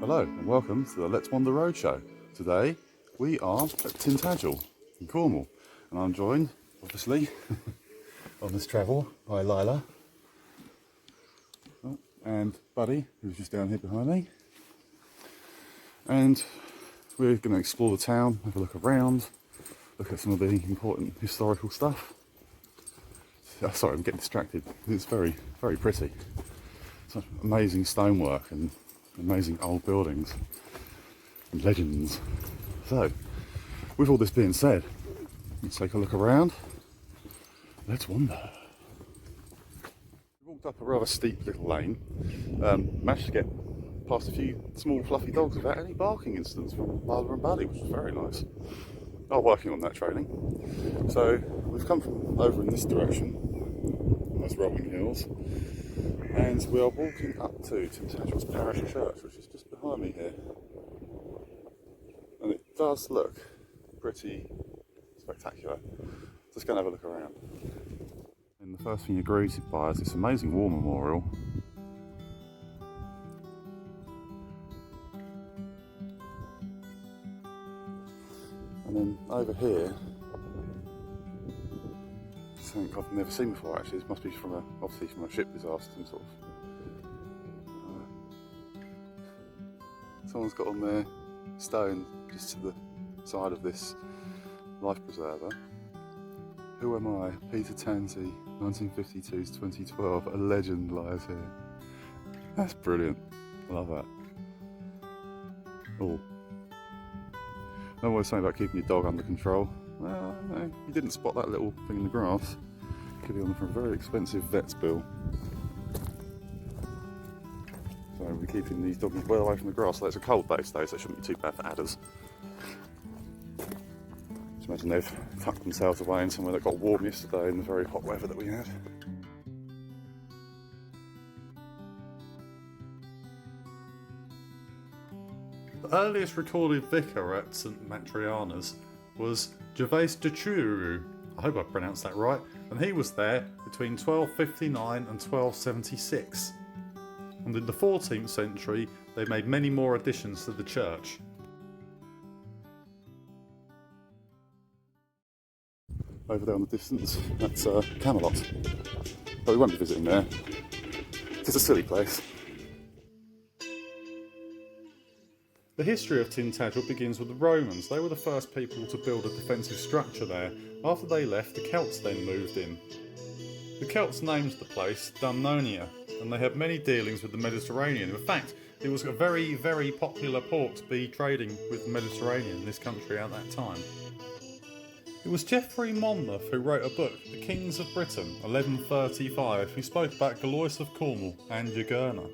Hello and welcome to the Let's Wander Roadshow. Today we are at Tintagel in Cornwall and I'm joined, obviously, on this travel by Lila and Buddy, who's just down here behind me. And we're going to explore the town, have a look around, look at some of the important historical stuff. Oh, sorry, I'm getting distracted. It's very, very pretty. Such amazing stonework and amazing old buildings and legends. So, with all this being said, let's take a look around. Let's wander. We walked up a rather steep little lane, managed to get past a few small fluffy dogs without any barking incidents from Lila and Buddy, which was very nice. Are working on that training. So we've come from over in this direction, on those rolling hills, and we are walking up to St Matrianas Church, which is just behind me here. And it does look pretty spectacular. Just going to have a look around. And the first thing you're greeted by is this amazing war memorial. And then over here, something I've never seen before actually. This must be from obviously from a ship disaster, some sort of. Someone's got on their stone just to the side of this life preserver. Who am I? Peter Tansey, 1952 to 2012. A legend lies here. That's brilliant. I love that. Oh. No one was saying about keeping your dog under control. Well, no, you didn't spot that little thing in the grass. Could be on for a very expensive vet's bill. So we're keeping these dogs well away from the grass. So it's a cold day today, so it shouldn't be too bad for adders. Just imagine they've tucked themselves away in somewhere that got warm yesterday in the very hot weather that we had. The earliest recorded vicar at St Matrianas was Gervase de Churu, I hope I pronounced that right, and he was there between 1259 and 1276. And in the 14th century they made many more additions to the church. Over there in the distance, that's Camelot, but we won't be visiting there. It's a silly place. The history of Tintagel begins with the Romans. They were the first people to build a defensive structure there. After they left, the Celts then moved in. The Celts named the place Dumnonia, and they had many dealings with the Mediterranean. In fact, it was a very, very popular port to be trading with the Mediterranean in this country at that time. It was Geoffrey Monmouth who wrote a book, The Kings of Britain, 1135, who spoke about Galois of Cornwall and Jugurtha.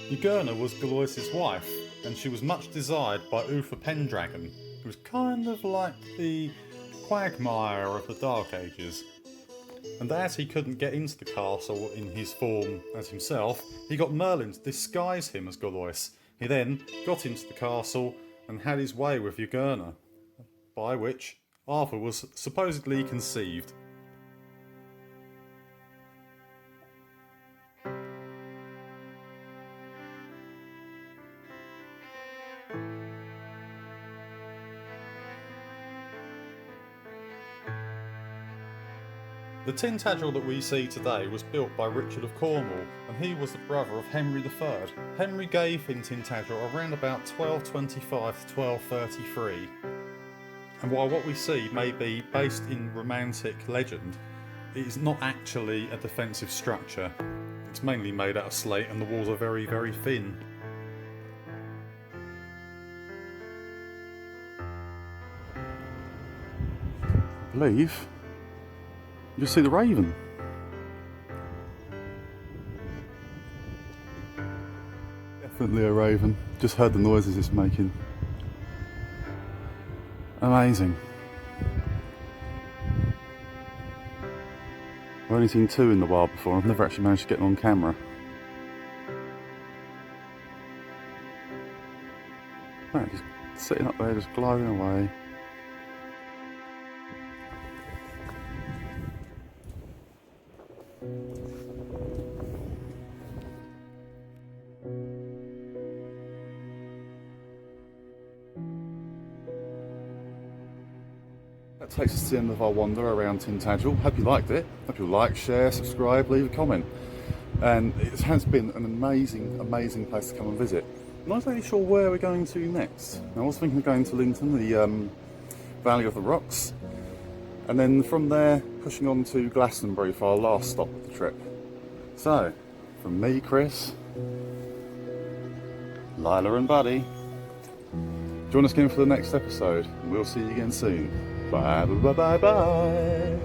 Jugurtha was Galois' wife, and she was much desired by Uther Pendragon, who was kind of like the quagmire of the Dark Ages. And as he couldn't get into the castle in his form as himself, he got Merlin to disguise him as Galois. He then got into the castle and had his way with Jugurtha, by which Arthur was supposedly conceived. The Tintagel that we see today was built by Richard of Cornwall, and he was the brother of Henry III. Henry gave in Tintagel around about 1225 to 1233. And while what we see may be based in romantic legend, it is not actually a defensive structure. It's mainly made out of slate and the walls are very, very thin. I believe you just see the raven. Definitely a raven. Just heard the noises it's making. Amazing. I've only seen two in the wild before. I've never actually managed to get them on camera. Right, just sitting up there, just gliding away. that takes us to the end of our wander around Tintagel. Hope you liked it. Hope you'll like, share, subscribe, leave a comment. And it has been an amazing place to come and visit. I'm not really sure where we're going to next. I was thinking of going to Linton, the Valley of the Rocks, and then from there pushing on to Glastonbury for our last stop of the trip. So, from me, Chris, Lila and Buddy, join us again for the next episode, and we'll see you again soon. Bye bye bye bye. Bye.